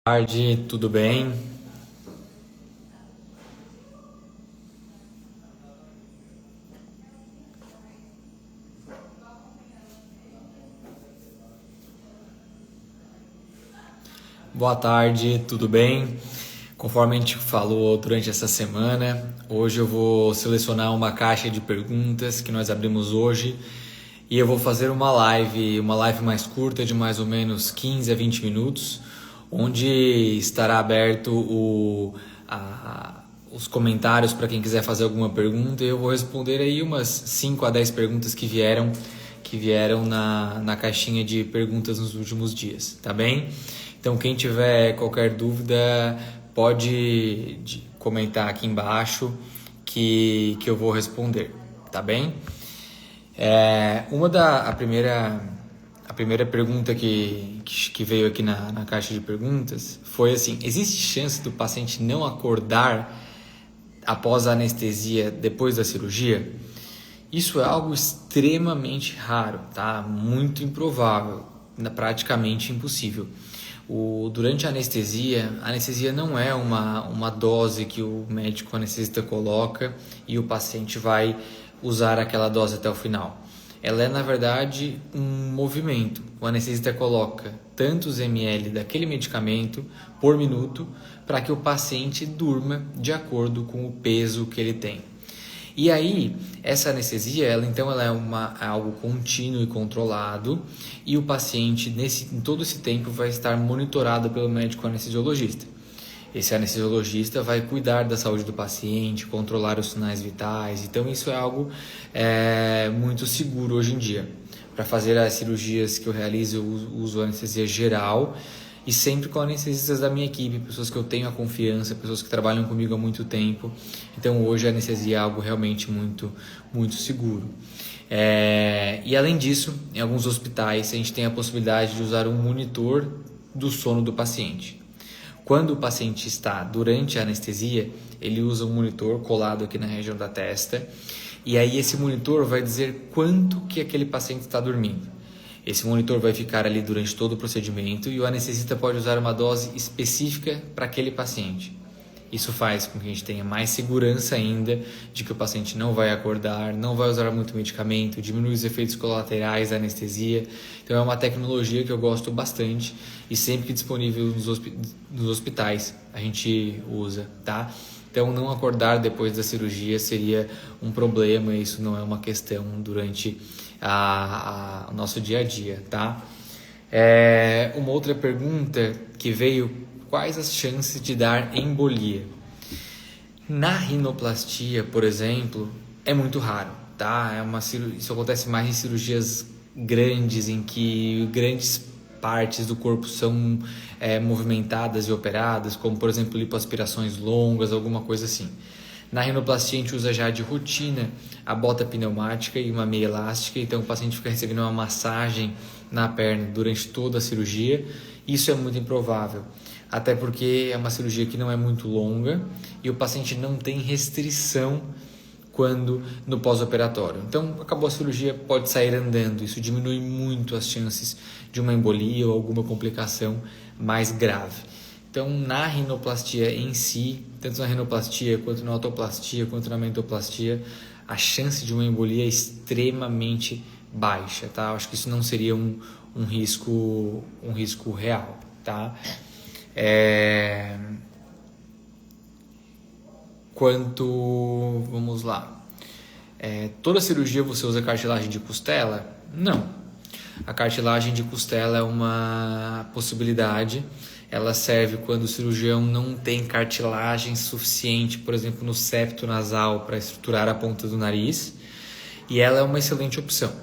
Tarde, tudo bem? Boa tarde, tudo bem? Conforme a gente falou durante essa semana, hoje eu vou selecionar uma caixa de perguntas que nós abrimos hoje e eu vou fazer uma live mais curta de mais ou menos 15 a 20 minutos, onde estará aberto os comentários para quem quiser fazer alguma pergunta e eu vou responder aí umas 5 a 10 perguntas que vieram na caixinha de perguntas nos últimos dias, tá bem? Então quem tiver qualquer dúvida pode comentar aqui embaixo que eu vou responder, tá bem? A primeira pergunta que veio aqui na caixa de perguntas foi assim: existe chance do paciente não acordar após a anestesia depois da cirurgia? Isso é algo extremamente raro, tá? Muito improvável, praticamente impossível. Durante a anestesia não é uma dose que o médico anestesista coloca e o paciente vai usar aquela dose até o final. Ela é, na verdade, um movimento. O anestesista coloca tantos ml daquele medicamento por minuto para que o paciente durma de acordo com o peso que ele tem. E aí, essa anestesia, ela é algo contínuo e controlado, e o paciente, em todo esse tempo, vai estar monitorado pelo médico anestesiologista. Esse anestesiologista vai cuidar da saúde do paciente, controlar os sinais vitais, então isso é algo muito seguro hoje em dia. Para fazer as cirurgias que eu realizo, eu uso anestesia geral, e sempre com anestesistas da minha equipe, pessoas que eu tenho a confiança, pessoas que trabalham comigo há muito tempo. Então hoje a anestesia é algo realmente muito, muito seguro. E além disso, em alguns hospitais a gente tem a possibilidade de usar um monitor do sono do paciente. Quando o paciente está durante a anestesia, ele usa um monitor colado aqui na região da testa, e aí esse monitor vai dizer quanto que aquele paciente está dormindo. Esse monitor vai ficar ali durante todo o procedimento e o anestesista pode usar uma dose específica para aquele paciente. Isso faz com que a gente tenha mais segurança ainda de que o paciente não vai acordar, não vai usar muito medicamento, diminui os efeitos colaterais da anestesia. Então é uma tecnologia que eu gosto bastante e sempre que disponível nos hospitais a gente usa, tá? Então não acordar depois da cirurgia seria um problema, isso não é uma questão durante o nosso dia a dia, tá? Uma outra pergunta que veio: quais as chances de dar embolia? Na rinoplastia, por exemplo, é muito raro, tá? Isso acontece mais em cirurgias grandes, em que grandes partes do corpo são movimentadas e operadas, como por exemplo lipoaspirações longas, alguma coisa assim. Na rinoplastia a gente usa já de rotina a bota pneumática e uma meia elástica, então o paciente fica recebendo uma massagem na perna durante toda a cirurgia. Isso é muito improvável, até porque é uma cirurgia que não é muito longa e o paciente não tem restrição no pós-operatório. Então, acabou a cirurgia, pode sair andando. Isso diminui muito as chances de uma embolia ou alguma complicação mais grave. Então, na rinoplastia em si, tanto na rinoplastia, quanto na autoplastia, quanto na mentoplastia, a chance de uma embolia é extremamente baixa, tá? Acho que isso não seria um risco real, tá? Vamos lá. Toda cirurgia você usa cartilagem de costela? Não. A cartilagem de costela é uma possibilidade. Ela serve quando o cirurgião não tem cartilagem suficiente, por exemplo, no septo nasal para estruturar a ponta do nariz, e ela é uma excelente opção.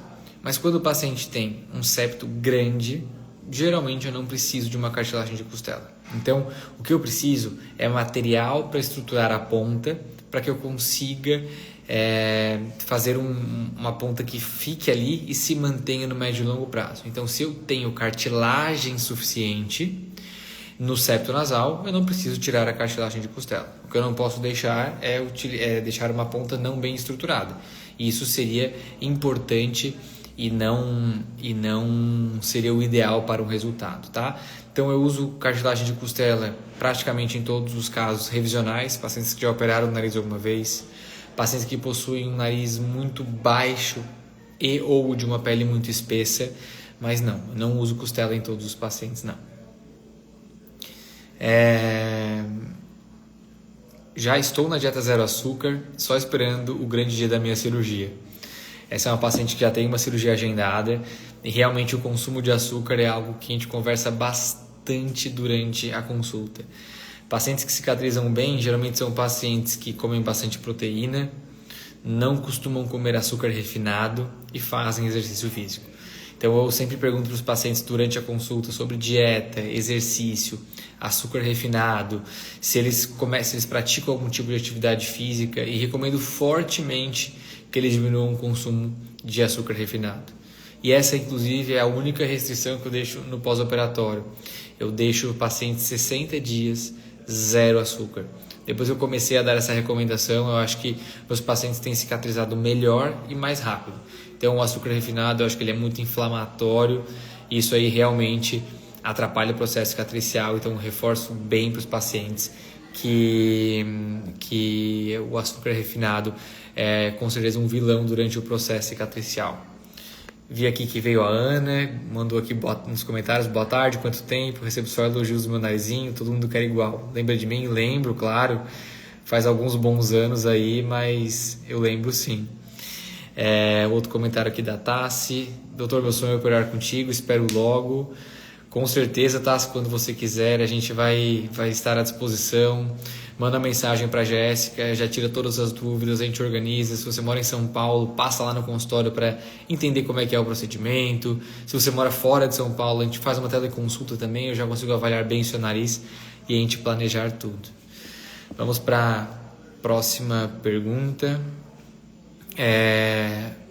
Mas quando o paciente tem um septo grande, geralmente eu não preciso de uma cartilagem de costela. Então, o que eu preciso é material para estruturar a ponta, para que eu consiga fazer uma ponta que fique ali e se mantenha no médio e longo prazo. Então, se eu tenho cartilagem suficiente no septo nasal, eu não preciso tirar a cartilagem de costela. O que eu não posso deixar é deixar uma ponta não bem estruturada. E isso seria importante não seria o ideal para um resultado, tá? Então eu uso cartilagem de costela praticamente em todos os casos revisionais, pacientes que já operaram o nariz alguma vez, pacientes que possuem um nariz muito baixo e ou de uma pele muito espessa, mas não uso costela em todos os pacientes, não. Já estou na dieta zero açúcar, só esperando o grande dia da minha cirurgia. Essa é uma paciente que já tem uma cirurgia agendada e realmente o consumo de açúcar é algo que a gente conversa bastante durante a consulta. Pacientes que cicatrizam bem geralmente são pacientes que comem bastante proteína, não costumam comer açúcar refinado e fazem exercício físico. Então eu sempre pergunto para os pacientes durante a consulta sobre dieta, exercício, açúcar refinado, se eles praticam algum tipo de atividade física, e recomendo fortemente que eles diminuam o consumo de açúcar refinado. E essa, inclusive, é a única restrição que eu deixo no pós-operatório. Eu deixo o paciente 60 dias, zero açúcar. Depois que eu comecei a dar essa recomendação, eu acho que meus pacientes têm cicatrizado melhor e mais rápido. Então, o açúcar refinado, eu acho que ele é muito inflamatório e isso aí realmente atrapalha o processo cicatricial. Então, eu reforço bem para os pacientes que o açúcar refinado é com certeza um vilão durante o processo cicatricial. Vi aqui que veio a Ana, mandou aqui nos comentários: boa tarde, quanto tempo, recebo só elogios do meu narizinho, todo mundo quer igual. Lembra de mim? Lembro, claro, faz alguns bons anos aí, mas eu lembro sim. Outro comentário aqui da Tassi: doutor, meu sonho é operar contigo, espero logo. Com certeza, Tassi, quando você quiser, a gente vai estar à disposição. Manda mensagem para a Jéssica, já tira todas as dúvidas, a gente organiza. Se você mora em São Paulo, passa lá no consultório para entender como é que é o procedimento. Se você mora fora de São Paulo, a gente faz uma teleconsulta também, eu já consigo avaliar bem o seu nariz e a gente planejar tudo. Vamos para a próxima pergunta.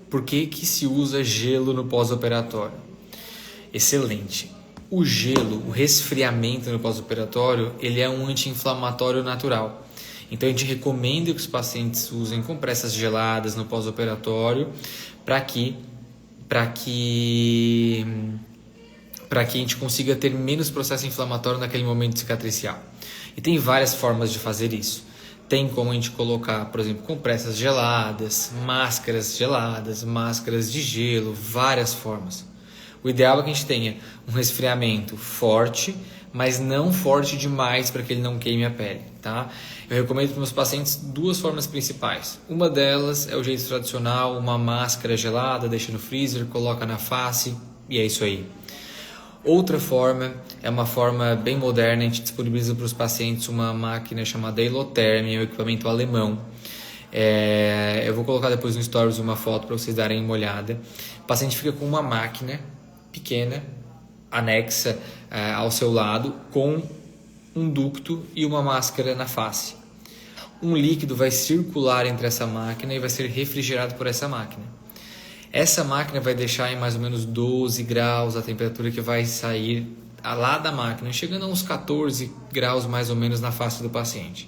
Por que se usa gelo no pós-operatório? Excelente. O gelo, o resfriamento no pós-operatório, ele é um anti-inflamatório natural. Então a gente recomenda que os pacientes usem compressas geladas no pós-operatório para que a gente consiga ter menos processo inflamatório naquele momento cicatricial. E tem várias formas de fazer isso. Tem como a gente colocar, por exemplo, compressas geladas, máscaras de gelo, várias formas. O ideal é que a gente tenha um resfriamento forte, mas não forte demais para que ele não queime a pele, tá? Eu recomendo para os meus pacientes duas formas principais. Uma delas é o jeito tradicional, uma máscara gelada, deixa no freezer, coloca na face e é isso aí. Outra forma é uma forma bem moderna, a gente disponibiliza para os pacientes uma máquina chamada Elotherm, é um equipamento alemão. Eu vou colocar depois no stories uma foto para vocês darem uma olhada. O paciente fica com uma máquina pequena, anexa ao seu lado, com um ducto e uma máscara na face. Um líquido vai circular entre essa máquina e vai ser refrigerado por essa máquina. Essa máquina vai deixar em mais ou menos 12 graus a temperatura que vai sair lá da máquina, chegando a uns 14 graus mais ou menos na face do paciente.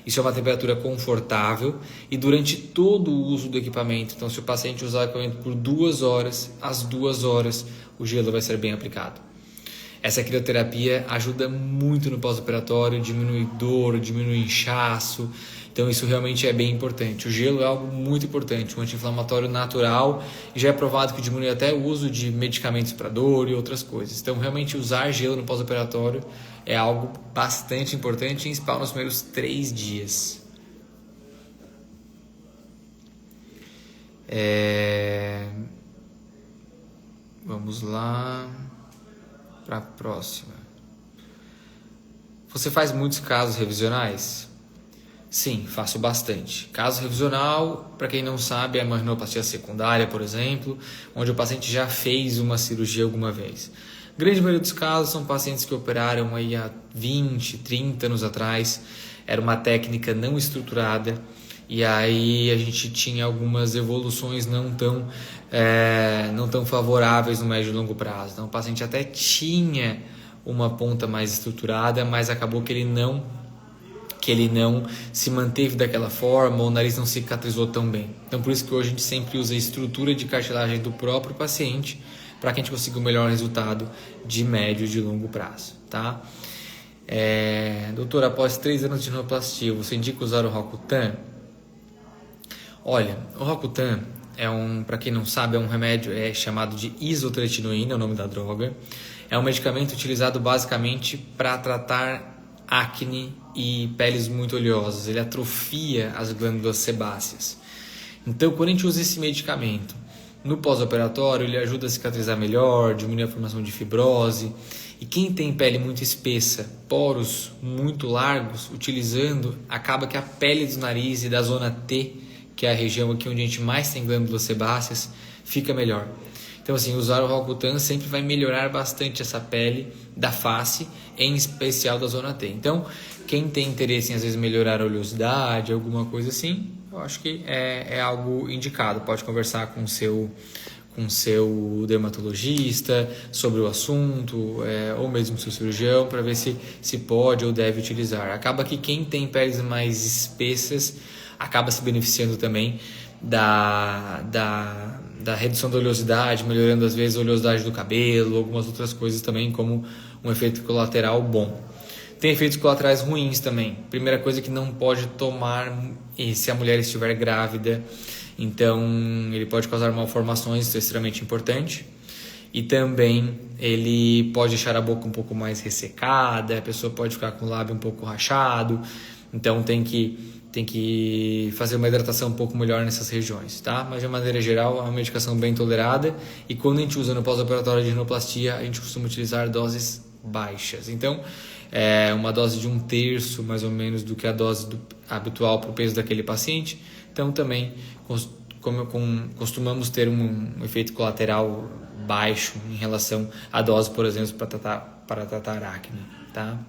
Isso é uma temperatura confortável e durante todo o uso do equipamento. Então, se o paciente usar o equipamento por 2 horas, às 2 horas o gelo vai ser bem aplicado. Essa crioterapia ajuda muito no pós-operatório, diminui dor, diminui inchaço. Então, isso realmente é bem importante. O gelo é algo muito importante, um anti-inflamatório natural, e já é provado que diminui até o uso de medicamentos para dor e outras coisas. Então, realmente usar gelo no pós-operatório é algo bastante importante, em especial nos primeiros 3 dias. Vamos lá para a próxima. Você faz muitos casos revisionais? Sim, faço bastante. Caso revisional, para quem não sabe, é uma rinoplastia secundária, por exemplo, onde o paciente já fez uma cirurgia alguma vez. A grande maioria dos casos são pacientes que operaram aí há 20, 30 anos atrás. Era uma técnica não estruturada e aí a gente tinha algumas evoluções não tão favoráveis no médio e longo prazo. Então o paciente até tinha uma ponta mais estruturada, mas acabou que ele não que ele não se manteve daquela forma, ou o nariz não cicatrizou tão bem. Então, por isso que hoje a gente sempre usa a estrutura de cartilagem do próprio paciente para que a gente consiga o melhor resultado de médio e de longo prazo, tá? Doutor, após 3 anos de rinoplastia, você indica usar o Roacutan? Olha, o Roacutan para quem não sabe, é um remédio chamado de isotretinoína, é o nome da droga. É um medicamento utilizado basicamente para tratar acne e peles muito oleosas. Ele atrofia as glândulas sebáceas. Então, quando a gente usa esse medicamento no pós-operatório, ele ajuda a cicatrizar melhor, diminui a formação de fibrose. E quem tem pele muito espessa, poros muito largos, utilizando, acaba que a pele do nariz e da zona T, que é a região aqui onde a gente mais tem glândulas sebáceas, fica melhor. Então, assim, usar o Roacutan sempre vai melhorar bastante essa pele da face, em especial da zona T. Então, quem tem interesse em, às vezes, melhorar a oleosidade, alguma coisa assim, eu acho que é algo indicado. Pode conversar com o seu dermatologista sobre o assunto, ou mesmo seu cirurgião, para ver se pode ou deve utilizar. Acaba que quem tem peles mais espessas acaba se beneficiando também da redução da oleosidade, melhorando às vezes a oleosidade do cabelo, algumas outras coisas também, como um efeito colateral bom. Tem efeitos colaterais ruins também. Primeira coisa que não pode tomar se a mulher estiver grávida, então ele pode causar malformações, isso é extremamente importante. E também ele pode deixar a boca um pouco mais ressecada, a pessoa pode ficar com o lábio um pouco rachado, então tem que fazer uma hidratação um pouco melhor nessas regiões, tá? Mas de maneira geral é uma medicação bem tolerada e quando a gente usa no pós-operatório de rinoplastia, a gente costuma utilizar doses baixas. Então, uma dose de 1/3 mais ou menos do que a dose habitual para o peso daquele paciente. Então também costumamos ter um efeito colateral baixo em relação à dose, por exemplo, para tratar acne, tá?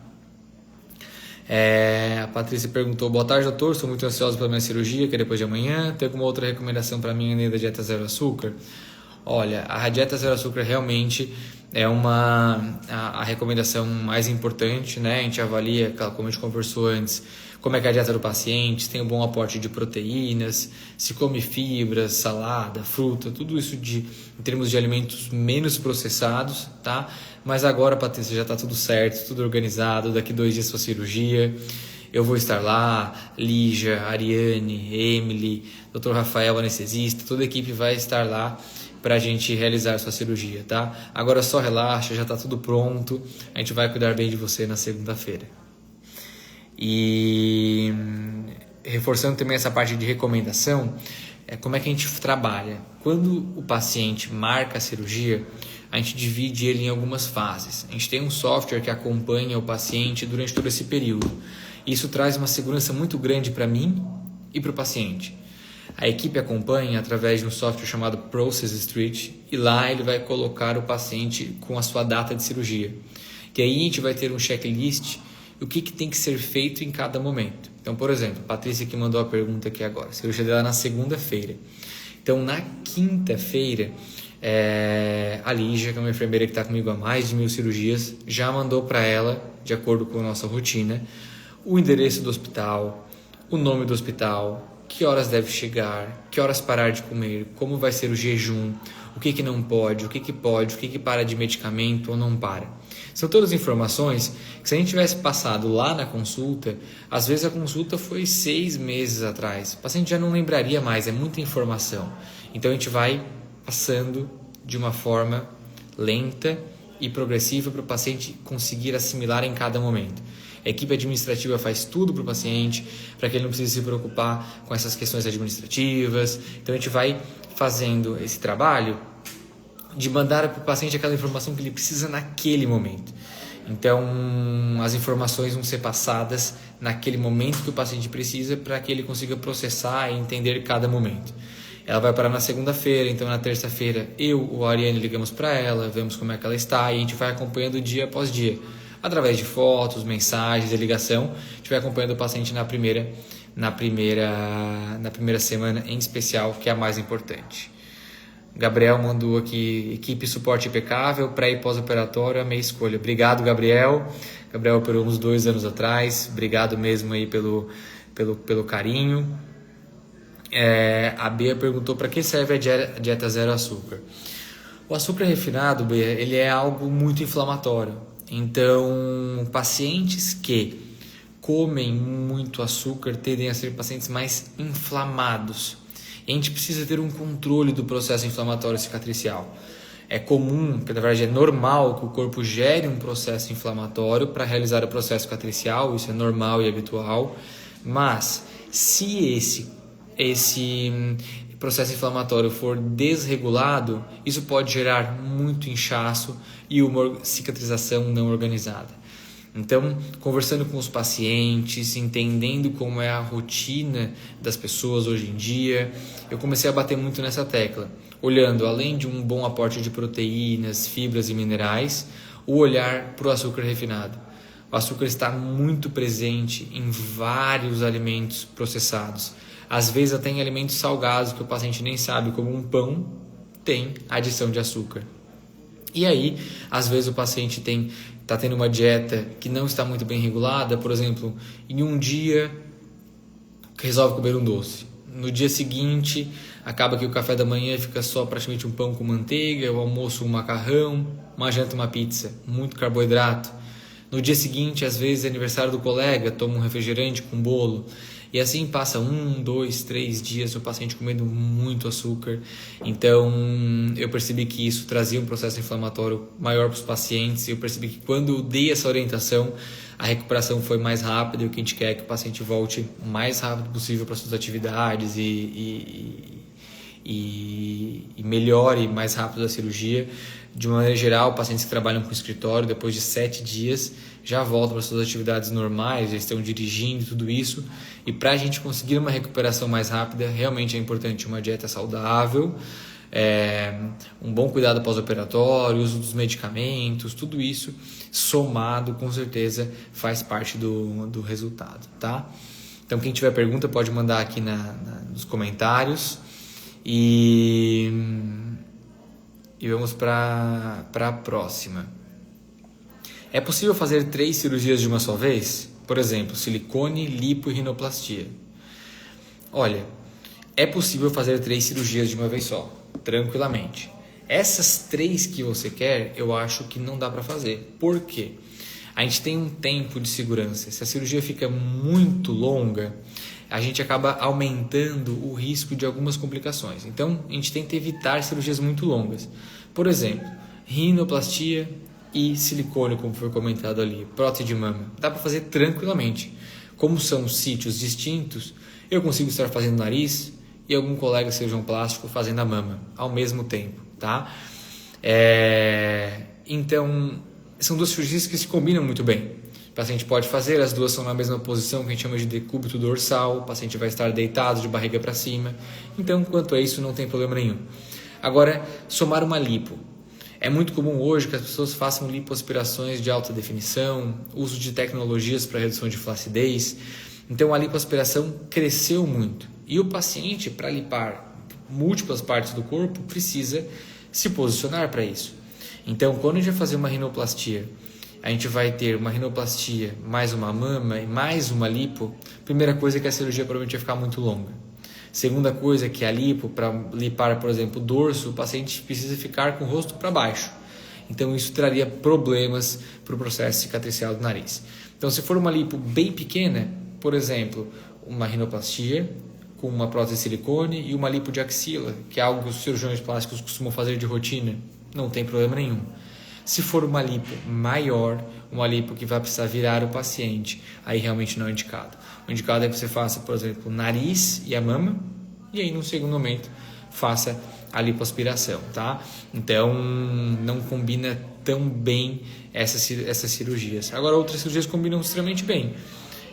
A Patrícia perguntou: boa tarde, doutor, sou muito ansiosa pela minha cirurgia, que é depois de amanhã. Tem alguma outra recomendação para mim além da dieta zero açúcar? Olha, a dieta zero açúcar realmente é a recomendação mais importante, né? A gente avalia, como a gente conversou antes, como é que é a dieta do paciente, se tem um bom aporte de proteínas, se come fibras, salada, fruta, tudo isso em termos de alimentos menos processados, tá? Mas agora, Patrícia, já está tudo certo, tudo organizado, daqui 2 dias sua cirurgia, eu vou estar lá, Lígia, Ariane, Emily, Dr. Rafael, anestesista, toda a equipe vai estar lá para a gente realizar a sua cirurgia, tá? Agora só relaxa, já está tudo pronto, a gente vai cuidar bem de você na segunda-feira. E reforçando também essa parte de recomendação, como é que a gente trabalha? Quando o paciente marca a cirurgia, a gente divide ele em algumas fases. A gente tem um software que acompanha o paciente durante todo esse período. Isso traz uma segurança muito grande para mim e para o paciente. A equipe acompanha através de um software chamado Process Street e lá ele vai colocar o paciente com a sua data de cirurgia. E aí a gente vai ter um checklist o que tem que ser feito em cada momento. Então, por exemplo, a Patrícia que mandou a pergunta aqui agora, a cirurgia dela na segunda-feira. Então, na quinta-feira, a Lígia, que é uma enfermeira que está comigo há mais de 1000 cirurgias, já mandou para ela, de acordo com a nossa rotina, o endereço do hospital, o nome do hospital, que horas deve chegar, que horas parar de comer, como vai ser o jejum, o que não pode, o que pode, o que para de medicamento ou não para. São todas informações que se a gente tivesse passado lá na consulta, às vezes a consulta foi 6 meses atrás. O paciente já não lembraria mais, é muita informação. Então a gente vai passando de uma forma lenta e progressiva para o paciente conseguir assimilar em cada momento. A equipe administrativa faz tudo para o paciente, para que ele não precise se preocupar com essas questões administrativas. Então a gente vai fazendo esse trabalho de mandar para o paciente aquela informação que ele precisa naquele momento. Então, as informações vão ser passadas naquele momento que o paciente precisa para que ele consiga processar e entender cada momento. Ela vai parar na segunda-feira, então na terça-feira eu ou a Ariane ligamos para ela, vemos como é que ela está e a gente vai acompanhando dia após dia. Através de fotos, mensagens e ligação, a gente vai acompanhando o paciente na primeira semana em especial, que é a mais importante. Gabriel mandou aqui, equipe suporte impecável, pré e pós-operatório, a minha escolha. Obrigado, Gabriel. Gabriel operou uns 2 anos atrás. Obrigado mesmo aí pelo carinho. A Bea perguntou para que serve a dieta zero açúcar. O açúcar refinado, Bea, ele é algo muito inflamatório. Então, pacientes que comem muito açúcar tendem a ser pacientes mais inflamados. E a gente precisa ter um controle do processo inflamatório cicatricial. É comum, na verdade é normal que o corpo gere um processo inflamatório para realizar o processo cicatricial, isso é normal e habitual, mas se esse processo inflamatório for desregulado, isso pode gerar muito inchaço e uma cicatrização não organizada. Então, conversando com os pacientes, entendendo como é a rotina das pessoas hoje em dia, eu comecei a bater muito nessa tecla, olhando além de um bom aporte de proteínas, fibras e minerais, o olhar para o açúcar refinado. O açúcar está muito presente em vários alimentos processados, às vezes até em alimentos salgados que o paciente nem sabe, como um pão, tem adição de açúcar. E aí, às vezes o paciente está tendo uma dieta que não está muito bem regulada, por exemplo, em um dia resolve comer um doce. No dia seguinte, acaba que o café da manhã fica só praticamente um pão com manteiga, o almoço um macarrão, uma janta uma pizza, muito carboidrato. No dia seguinte, às vezes é aniversário do colega, toma um refrigerante com bolo. E assim passa 1, 2, 3 dias o paciente comendo muito açúcar. Então eu percebi que isso trazia um processo inflamatório maior para os pacientes. Eu percebi que quando eu dei essa orientação, a recuperação foi mais rápida. E o que a gente quer é que o paciente volte o mais rápido possível para suas atividades e melhore mais rápido a cirurgia. De uma maneira geral, pacientes que trabalham com escritório, depois de 7 dias, já voltam para suas atividades normais, já estão dirigindo, tudo isso. E para a gente conseguir uma recuperação mais rápida, realmente é importante uma dieta saudável, um bom cuidado pós-operatório, uso dos medicamentos, tudo isso somado, com certeza, faz parte do resultado, tá? Então, quem tiver pergunta pode mandar aqui nos comentários. E vamos para a próxima. É possível fazer 3 cirurgias de uma só vez? Por exemplo, silicone, lipo e rinoplastia. Olha, é possível fazer 3 cirurgias de uma vez só, tranquilamente. Essas 3 que você quer, eu acho que não dá para fazer. Por quê? A gente tem um tempo de segurança. Se a cirurgia fica muito longa, a gente acaba aumentando o risco de algumas complicações. Então, a gente tenta evitar cirurgias muito longas. Por exemplo, rinoplastia e silicone, como foi comentado ali, prótese de mama. Dá para fazer tranquilamente. Como são sítios distintos, eu consigo estar fazendo nariz e algum colega cirurgião plástico fazendo a mama ao mesmo tempo, tá? Então, são 2 cirurgias que se combinam muito bem. O paciente pode fazer, as 2 são na mesma posição que a gente chama de decúbito dorsal, o paciente vai estar deitado de barriga para cima. Então, quanto a isso, não tem problema nenhum. Agora, somar uma lipo. É muito comum hoje que as pessoas façam lipoaspirações de alta definição, uso de tecnologias para redução de flacidez. Então, a lipoaspiração cresceu muito. E o paciente, para lipar múltiplas partes do corpo, precisa se posicionar para isso. Então, quando a gente vai fazer uma rinoplastia, a gente vai ter uma rinoplastia, mais uma mama e mais uma lipo. Primeira coisa é que a cirurgia provavelmente vai ficar muito longa. Segunda coisa é que a lipo, para lipar, por exemplo, o dorso, o paciente precisa ficar com o rosto para baixo. Então, isso traria problemas para o processo cicatricial do nariz. Então, se for uma lipo bem pequena, por exemplo, uma rinoplastia com uma prótese de silicone e uma lipo de axila, que é algo que os cirurgiões plásticos costumam fazer de rotina, não tem problema nenhum. Se for uma lipo maior, uma lipo que vai precisar virar o paciente, aí realmente não é indicado. O indicado é que você faça, por exemplo, o nariz e a mama, e aí, no segundo momento, faça a lipoaspiração, tá? Então, não combina tão bem essas cirurgias. Agora, outras cirurgias combinam extremamente bem.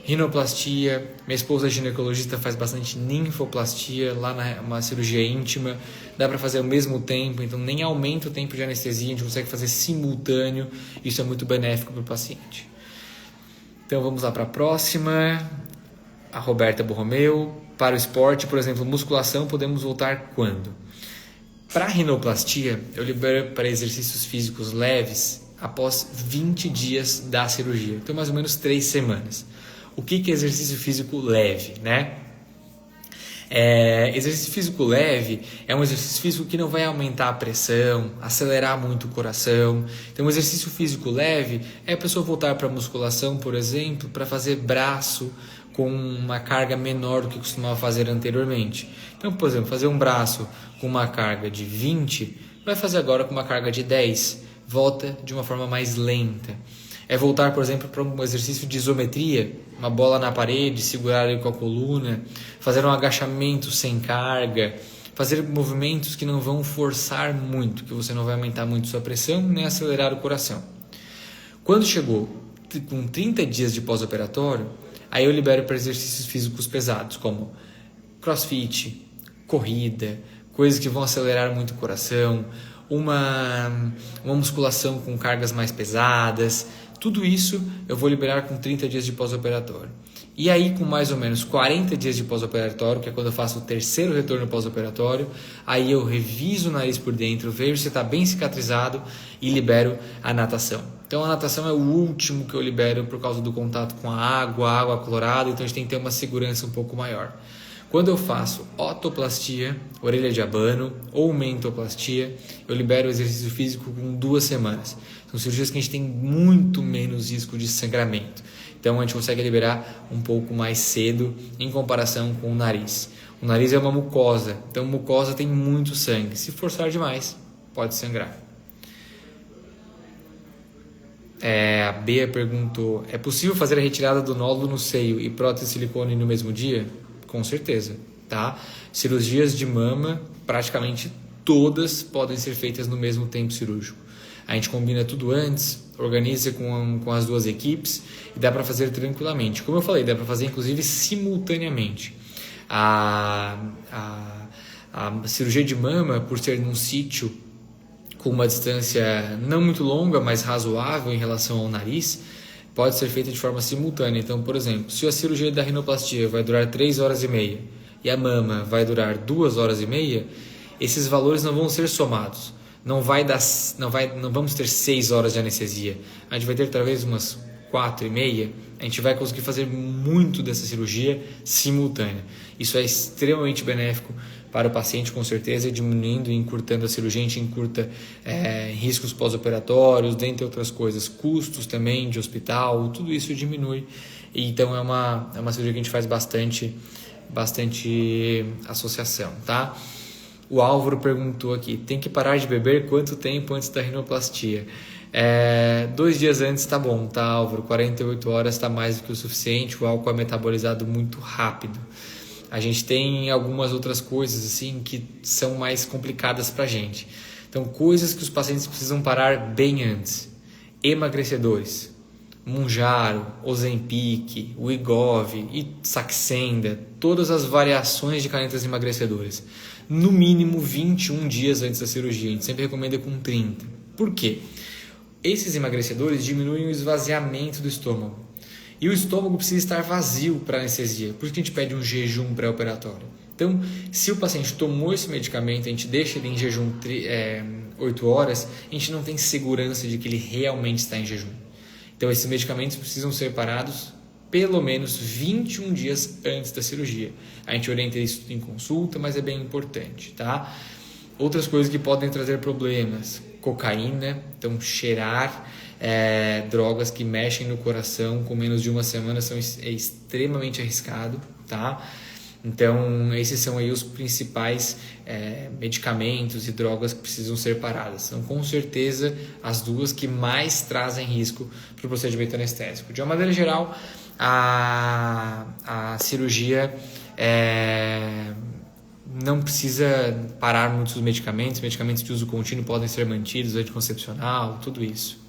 Rinoplastia, minha esposa ginecologista faz bastante ninfoplastia, lá uma cirurgia íntima, dá para fazer ao mesmo tempo, então nem aumenta o tempo de anestesia, a gente consegue fazer simultâneo, isso é muito benéfico para o paciente. Então vamos lá para a próxima, a Roberta Borromeu. Para o esporte, por exemplo, musculação, podemos voltar quando? Para rinoplastia, eu libero para exercícios físicos leves após 20 dias da cirurgia. Então, mais ou menos 3 semanas. O que é exercício físico leve, né? Exercício físico leve é um exercício físico que não vai aumentar a pressão, acelerar muito o coração. Então, um exercício físico leve é a pessoa voltar para a musculação, por exemplo, para fazer braço com uma carga menor do que costumava fazer anteriormente. Então, por exemplo, fazer um braço com uma carga de 20, vai fazer agora com uma carga de 10. Volta de uma forma mais lenta. É voltar, por exemplo, para um exercício de isometria, uma bola na parede, segurar ele com a coluna, fazer um agachamento sem carga, fazer movimentos que não vão forçar muito, que você não vai aumentar muito sua pressão nem acelerar o coração. Quando chegou com 30 dias de pós-operatório, aí eu libero para exercícios físicos pesados, como crossfit, corrida, coisas que vão acelerar muito o coração, uma musculação com cargas mais pesadas. Tudo isso eu vou liberar com 30 dias de pós-operatório. E aí, com mais ou menos 40 dias de pós-operatório, que é quando eu faço o terceiro retorno pós-operatório, aí eu reviso o nariz por dentro, vejo se está bem cicatrizado e libero a natação. Então, a natação é o último que eu libero por causa do contato com a água clorada, então a gente tem que ter uma segurança um pouco maior. Quando eu faço otoplastia, orelha de abano ou mentoplastia, eu libero o exercício físico com 2 semanas. São cirurgias que a gente tem muito menos risco de sangramento. Então a gente consegue liberar um pouco mais cedo em comparação com o nariz. O nariz é uma mucosa, então mucosa tem muito sangue. Se forçar demais, pode sangrar. A Bea perguntou, é possível fazer a retirada do nódulo no seio e prótese de silicone no mesmo dia? Com certeza, tá? Cirurgias de mama, praticamente todas podem ser feitas no mesmo tempo cirúrgico. A gente combina tudo antes, organiza com as 2 equipes e dá para fazer tranquilamente. Como eu falei, dá para fazer inclusive simultaneamente. A cirurgia de mama, por ser num sítio com uma distância não muito longa, mas razoável em relação ao nariz, pode ser feita de forma simultânea. Então, por exemplo, se a cirurgia da rinoplastia vai durar 3 horas e meia e a mama vai durar 2 horas e meia, esses valores não vão ser somados. Não vamos ter 6 horas de anestesia. A gente vai ter talvez umas 4 e meia. A gente vai conseguir fazer muito dessa cirurgia simultânea. Isso é extremamente benéfico para o paciente, com certeza, diminuindo e encurtando a cirurgia. A gente encurta riscos pós-operatórios, dentre outras coisas, custos também de hospital, tudo isso diminui. Então é uma cirurgia que a gente faz bastante associação, tá? O Álvaro perguntou aqui, tem que parar de beber quanto tempo antes da rinoplastia? 2 dias antes tá bom, tá, Álvaro? 48 horas tá mais do que o suficiente, o álcool é metabolizado muito rápido. A gente tem algumas outras coisas assim que são mais complicadas pra gente. Então, coisas que os pacientes precisam parar bem antes. Emagrecedores, Mounjaro, Ozempic, Wegovy e Saxenda, todas as variações de canetas emagrecedoras. No mínimo 21 dias antes da cirurgia, a gente sempre recomenda com 30. Por quê? Esses emagrecedores diminuem o esvaziamento do estômago. E o estômago precisa estar vazio para anestesia, por isso que a gente pede um jejum pré-operatório. Então, se o paciente tomou esse medicamento, a gente deixa ele em jejum 8 horas, a gente não tem segurança de que ele realmente está em jejum. Então, esses medicamentos precisam ser parados pelo menos 21 dias antes da cirurgia. A gente orienta isso em consulta, mas é bem importante, tá? Outras coisas que podem trazer problemas, cocaína, então cheirar drogas que mexem no coração com menos de 1 semana é extremamente arriscado, tá? Então, esses são aí os principais medicamentos e drogas que precisam ser paradas. São com certeza as 2 que mais trazem risco para o procedimento anestésico. De uma maneira geral, a cirurgia não precisa parar muitos medicamentos de uso contínuo podem ser mantidos, anticoncepcional, tudo isso.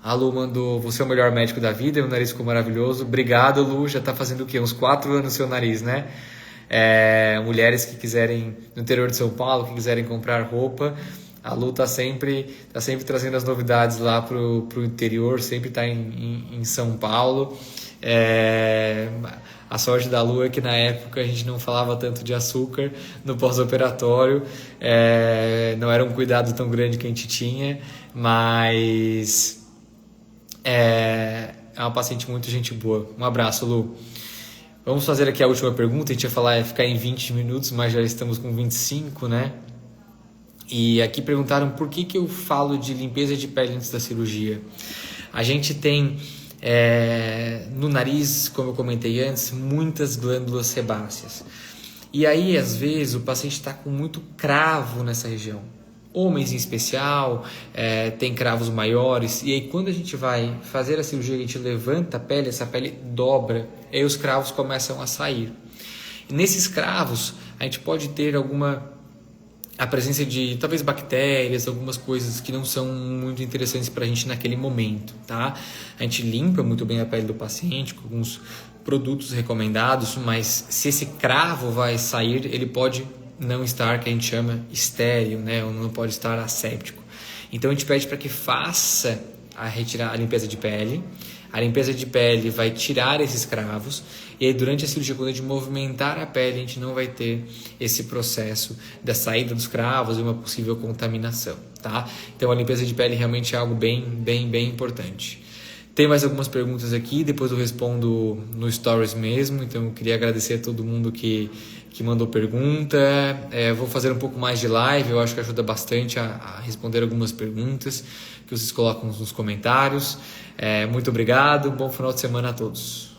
A Lu mandou, você é o melhor médico da vida, meu nariz ficou maravilhoso. Obrigado, Lu, já está fazendo o quê? Uns 4 anos no seu nariz, né? Mulheres que quiserem, no interior de São Paulo, que quiserem comprar roupa, a Lu está sempre trazendo as novidades lá pro interior, sempre está em São Paulo. A sorte da Lu é que na época a gente não falava tanto de açúcar no pós-operatório, não era um cuidado tão grande que a gente tinha, mas é uma paciente muito gente boa. Um abraço, Lu. Vamos fazer aqui a última pergunta. A gente ia falar ficar em 20 minutos, mas já estamos com 25, né? E aqui perguntaram por que eu falo de limpeza de pele antes da cirurgia. A gente tem no nariz, como eu comentei antes, muitas glândulas sebáceas. E aí, às vezes, o paciente está com muito cravo nessa região. Homens em especial, tem cravos maiores. E aí, quando a gente vai fazer a cirurgia, a gente levanta a pele, essa pele dobra, e aí os cravos começam a sair. E nesses cravos, a gente pode ter a presença de talvez bactérias, algumas coisas que não são muito interessantes para a gente naquele momento, tá? A gente limpa muito bem a pele do paciente com alguns produtos recomendados, mas se esse cravo vai sair, ele pode não estar, que a gente chama estéril, né? Ou não pode estar asséptico. Então a gente pede para que faça a limpeza de pele. A limpeza de pele vai tirar esses cravos e aí durante a cirurgia, quando a gente movimentar a pele, a gente não vai ter esse processo da saída dos cravos e uma possível contaminação, tá? Então a limpeza de pele realmente é algo bem importante. Tem mais algumas perguntas aqui, depois eu respondo no Stories mesmo, então eu queria agradecer a todo mundo que mandou pergunta. Vou fazer um pouco mais de live, eu acho que ajuda bastante a responder algumas perguntas que vocês colocam nos comentários. Muito obrigado, bom final de semana a todos.